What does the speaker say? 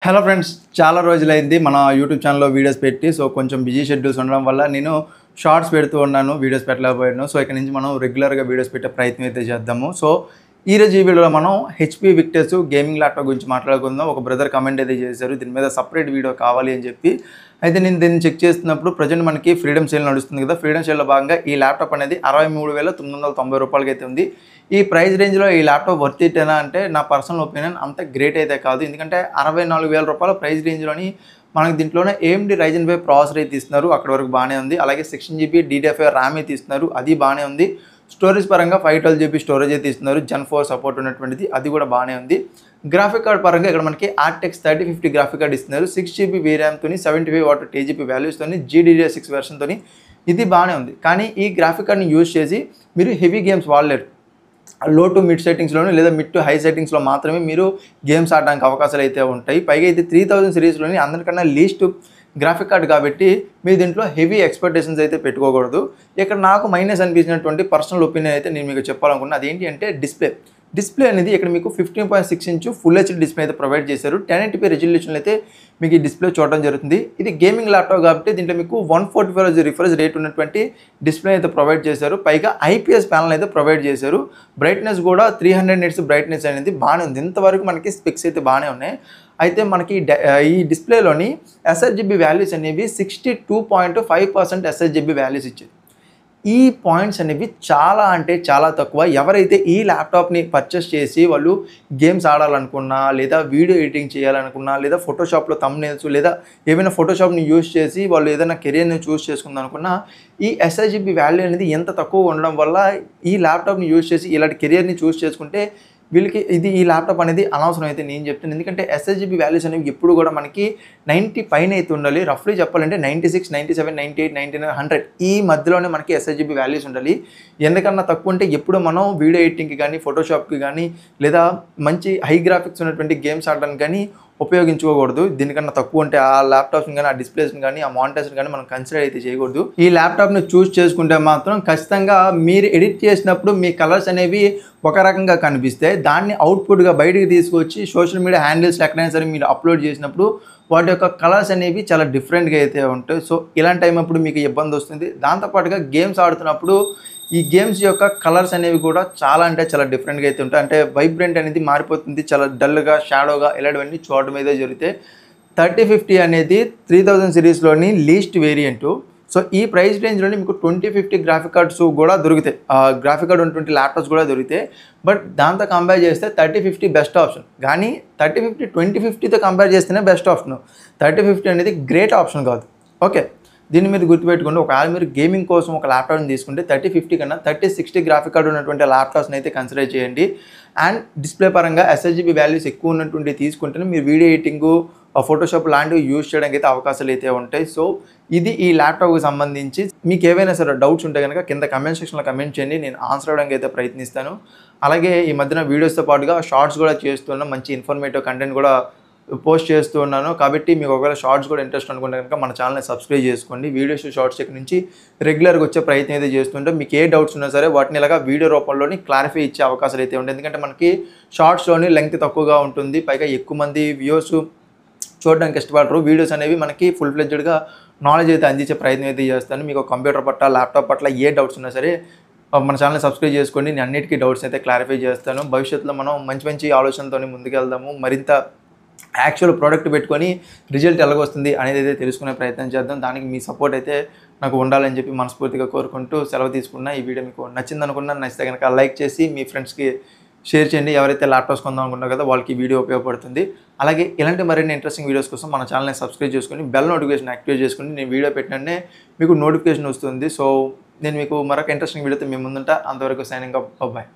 Hello friends, చాలా రోజులైంది మన యూట్యూబ్ ఛానల్లో వీడియోస్ పెట్టి. సో కొంచెం బిజీ షెడ్యూల్స్ ఉండడం వల్ల నేను షార్ట్స్ పెడుతూ ఉన్నాను, వీడియోస్ పెట్టలేకపోయాను. సో ఇక్కడ నుంచి మనం రెగ్యులర్గా వీడియోస్ పెట్టే ప్రయత్నం అయితే చేద్దాము. సో ఈరోజు ఈ వీడియోలో మనం హెచ్పి విక్టర్స్ గేమింగ్ ల్యాప్టాప్ గురించి మాట్లాడుకుందాం. ఒక బ్రదర్ కమెంట్ అయితే చేశారు, దీని మీద సపరేట్ వీడియో కావాలి అని చెప్పి. అయితే నేను దీన్ని చెక్ చేస్తున్నప్పుడు ప్రజెంట్ మనకి ఫ్రీడమ్ సేల్ నడుస్తుంది కదా, ఫ్రీడమ్ సేల్లో భాగంగా ఈ ల్యాప్టాప్ అనేది 63,990 రూపాయలకి అయితే ఉంది. ఈ ప్రైస్ రేంజ్లో ఈ ల్యాప్టాప్ వర్త్ ఇట్టేనా అంటే నా పర్సనల్ ఒపీనియన్ అంత గ్రేట్ అయితే కాదు. ఎందుకంటే 64,000 రూపాయల ప్రైస్ రేంజ్లోని మనకి దీంట్లోనే AMD Ryzen 5 ప్రాసెసర్ అయితే ఇస్తున్నారు, అక్కడ వరకు బాగానే ఉంది. అలాగే 16GB DDR5 ర్యామ్ అయితే ఇస్తున్నారు, అది బాగానే ఉంది. స్టోరేజ్ పరంగా 512GB స్టోరేజ్ అయితే ఇస్తున్నారు, Gen 4 సపోర్ట్ ఉన్నటువంటిది, అది కూడా బాగానే ఉంది. గ్రాఫిక్ కార్డ్ పరంగా ఇక్కడ మనకి RTX 3050 గ్రాఫిక్ కార్డ్ ఇస్తున్నారు, 6GB VRAM తోని 75 వాట్ TGP వాల్యూస్తోని GDDR6 వెర్షన్తోని, ఇది బాగానే ఉంది. కానీ ఈ గ్రాఫిక్ కార్డ్ని యూజ్ చేసి మీరు హెవీ గేమ్స్ వాడలేరు. లో టు మిడ్ సెట్టింగ్స్లోనే లేదా మిడ్ టు హై సెట్టింగ్స్లో మాత్రమే మీరు గేమ్స్ ఆడడానికి అవకాశాలు అయితే ఉంటాయి. పైగా ఇది 3000 సిరీస్లోని అందరికన్నా లీస్ట్ గ్రాఫిక్ కార్డ్ కాబట్టి మీరు దీంట్లో హెవీ ఎక్స్పెక్టేషన్స్ అయితే పెట్టుకోకూడదు. ఇక్కడ నాకు మైనస్ అనిపించినటువంటి పర్సనల్ ఒపీనియన్ అయితే నేను మీకు చెప్పాలనుకున్నా, అదేంటి అంటే డిస్ప్లే అనేది ఇక్కడ మీకు 15.6 ఇంచ్ ఫుల్ హెచ్డీ డిస్ప్లే అయితే ప్రొవైడ్ చేశారు. 1080p రెజల్యూషన్లో అయితే మీకు ఈ డిస్ప్లే చూడడం జరుగుతుంది. ఇది గేమింగ్ ల్యాప్టాప్ కాబట్టి దీంట్లో మీకు 144 రిఫ్రెష్ రేట్ ఉన్నటువంటి డిస్ప్లే అయితే ప్రొవైడ్ చేశారు. పైగా IPS ప్యానల్ అయితే ప్రొవైడ్ చేశారు. బ్రైట్నెస్ కూడా 300 నిట్స్ బ్రైట్నెస్ అనేది బాగానే ఉంది. ఇంతవరకు మనకి స్పెక్స్ అయితే బాగానే ఉన్నాయి. అయితే మనకి ఈ డిస్ప్లేలోని SSGB వాల్యూస్ అనేవి 62.5% SSGB వాల్యూస్ ఇచ్చాయి. ఈ పాయింట్స్ అనేవి చాలా అంటే చాలా తక్కువ. ఎవరైతే ఈ ల్యాప్టాప్ని పర్చేస్ చేసి వాళ్ళు గేమ్స్ ఆడాలనుకున్నా, లేదా వీడియో ఎడిటింగ్ చేయాలనుకున్నా, లేదా ఫోటోషాప్లో థంబ్నెయిల్స్ లేదా ఏమైనా ఫోటోషాప్ని యూజ్ చేసి వాళ్ళు ఏదైనా కెరియర్ని చూస్ చేసుకుందాం అనుకున్నా, ఈ SSGB వాల్యూ అనేది ఎంత తక్కువ ఉండడం వల్ల ఈ ల్యాప్టాప్ని యూజ్ చేసి ఇలాంటి కెరియర్ని చూస్ చేసుకుంటే వీళ్ళకి ఈ ల్యాప్టాప్ అనేది అనవసరం అయితే నేను చెప్తాను. ఎందుకంటే SSGB వాల్యూస్ అనేవి ఎప్పుడు కూడా మనకి 90 పైన అయితే ఉండాలి. రఫ్లీ చెప్పాలంటే 96, 97, 98, 99, 100 ఈ మధ్యలోనే మనకి SSGB వాల్యూస్ ఉండాలి. ఎందుకన్నా తక్కువ ఉంటే ఎప్పుడు మనం వీడియో ఎడిటింగ్కి కానీ, ఫోటోషాప్కి కానీ, లేదా మంచి హై గ్రాఫిక్స్ ఉన్నటువంటి గేమ్స్ ఆడడానికి కానీ ఉపయోగించుకోకూడదు. దీనికన్నా తక్కువ ఉంటే ఆ ల్యాప్టాప్స్ని కానీ, ఆ డిస్ప్లేస్ని కానీ, ఆ మానిటర్స్ని కానీ మనం కన్సిడర్ అయితే చేయకూడదు. ఈ ల్యాప్టాప్ని చూస్ చేసుకుంటే మాత్రం ఖచ్చితంగా మీరు ఎడిట్ చేసినప్పుడు మీ కలర్స్ అనేవి ఒక రకంగా కనిపిస్తే దాన్ని అవుట్పుట్గా బయటికి తీసుకొచ్చి సోషల్ మీడియా హ్యాండిల్స్ ఎక్కడైనా సరే మీరు అప్లోడ్ చేసినప్పుడు వాటి యొక్క కలర్స్ అనేవి చాలా డిఫరెంట్గా అయితే ఉంటాయి. సో ఇలాంటి టైం అప్పుడు మీకు ఇబ్బంది వస్తుంది. దాంతోపాటుగా గేమ్స్ ఆడుతున్నప్పుడు ఈ గేమ్స్ యొక్క కలర్స్ అనేవి కూడా చాలా అంటే చాలా డిఫరెంట్గా అయితే ఉంటాయి. అంటే వైబ్రెంట్ అనేది మారిపోతుంది, చాలా డల్గా, షాడోగా ఇలాంటివన్నీ చూడడం అయితే జరిగితే 3050 అనేది 3000 సిరీస్లోని లీస్ట్ వేరియంటు. సో ఈ ప్రైస్ రేంజ్లోని మీకు 2050 గ్రాఫిక్ కార్డ్స్ కూడా దొరుకుతాయి, గ్రాఫిక్ కార్డ్ ఉన్నటువంటి ల్యాప్టాప్స్ కూడా దొరుకుతాయి. బట్ దాంతో కంపేర్ చేస్తే 3050 బెస్ట్ ఆప్షన్. కానీ 3050 2050తో కంపేర్ చేస్తేనే బెస్ట్ ఆప్షన్. 3050 అనేది గ్రేట్ ఆప్షన్ కాదు. ఓకే, దీన్ని మీరు గుర్తుపెట్టుకోండి. ఒకవేళ మీరు గేమింగ్ కోసం ఒక ల్యాప్టాప్ని తీసుకుంటే 3050 కన్నా 3060 గ్రాఫిక్ కార్డ్ ఉన్నటువంటి ల్యాప్టాప్స్ని అయితే కన్సిడర్ చేయండి. అండ్ డిస్ప్లే పరంగా SSGB వాల్యూస్ ఎక్కువ ఉన్నటువంటి తీసుకుంటేనే మీరు వీడియో ఎడిటింగ్, ఫోటోషాప్ లాంటివి యూజ్ చేయడానికి అయితే అవకాశాలు అయితే ఉంటాయి. సో ఇది ఈ ల్యాప్టాప్కి సంబంధించి. మీకు ఏవైనా సరే డౌట్స్ ఉంటే కనుక కింద కమెంట్ సెక్షన్లో కమెంట్ చేయండి, నేను ఆన్సర్ అవ్వడానికి అయితే ప్రయత్నిస్తాను. అలాగే ఈ మధ్యన వీడియోస్తో పాటుగా షార్ట్స్ కూడా చేస్తున్నాను, మంచి ఇన్ఫర్మేటివ్ కంటెంట్ కూడా పోస్ట్ చేస్తూ ఉన్నాను. కాబట్టి మీకు ఒకవేళ షార్ట్స్ కూడా ఇంట్రెస్ట్ అనుకుంటే కనుక మన ఛానల్ని సబ్స్క్రైబ్ చేసుకోండి. వీడియోస్ షార్ట్స్ ఇక్కడ నుంచి రెగ్యులర్గా వచ్చే ప్రయత్నం అయితే చేస్తుంటే మీకు ఏ డౌట్స్ ఉన్నా సరే వాటిని ఇలాగా వీడియో రూపంలోని క్లారిఫై ఇచ్చే అవకాశాలు అయితే ఉంటాయి. ఎందుకంటే మనకి షార్ట్స్లోని లెంగ్త్ తక్కువగా ఉంటుంది, పైగా ఎక్కువ మంది వ్యూవర్స్ చూడడానికి ఇష్టపడరు. వీడియోస్ అనేవి మనకి ఫుల్ ఫ్లెడ్జ్డ్గా నాలెడ్జ్ అయితే అందించే ప్రయత్నం అయితే చేస్తాను. మీకు కంప్యూటర్ పట్ల, ల్యాప్టాప్ పట్ల ఏ డౌట్స్ ఉన్నా సరే మన ఛానల్ని సబ్స్క్రైబ్ చేసుకోండి, నేను అన్నిటికీ డౌట్స్ అయితే క్లారిఫై చేస్తాను. భవిష్యత్తులో మనం మంచి మంచి ఆలోచనలతో ముందుకెళ్దాము, మరింత యాక్చువల్ ప్రోడక్ట్ పెట్టుకొని రిజల్ట్ ఎలాగొస్తుంది అనేది అయితే తెలుసుకునే ప్రయత్నం చేద్దాం. దానికి మీ సపోర్ట్ అయితే నాకు ఉండాలని చెప్పి మనస్ఫూర్తిగా కోరుకుంటూ సెలవు తీసుకున్నా. ఈ వీడియో మీకు నచ్చింది అనుకున్నాను. నచ్చితే కనుక లైక్ చేసి మీ ఫ్రెండ్స్కి షేర్ చేయండి. ఎవరైతే ల్యాప్టాప్స్ కొందాం అనుకున్నారో కదా వాళ్ళకి ఈ వీడియో ఉపయోగపడుతుంది. అలాగే ఇలాంటి మరిన్ని ఇంట్రెస్టింగ్ వీడియోస్ కోసం మన ఛానల్ని సబ్స్క్రైబ్ చేసుకొని బెల్ నోటిఫికేషన్ యాక్టివేట్ చేసుకుని నేను వీడియో పెట్టిననే మీకు నోటిఫికేషన్ వస్తుంది. సో నేను మీకు మరొక ఇంట్రెస్టింగ్ వీడియోతో మీ ముందుంటా. అంతవరకు సైనింగ్ అప్, బాయ్.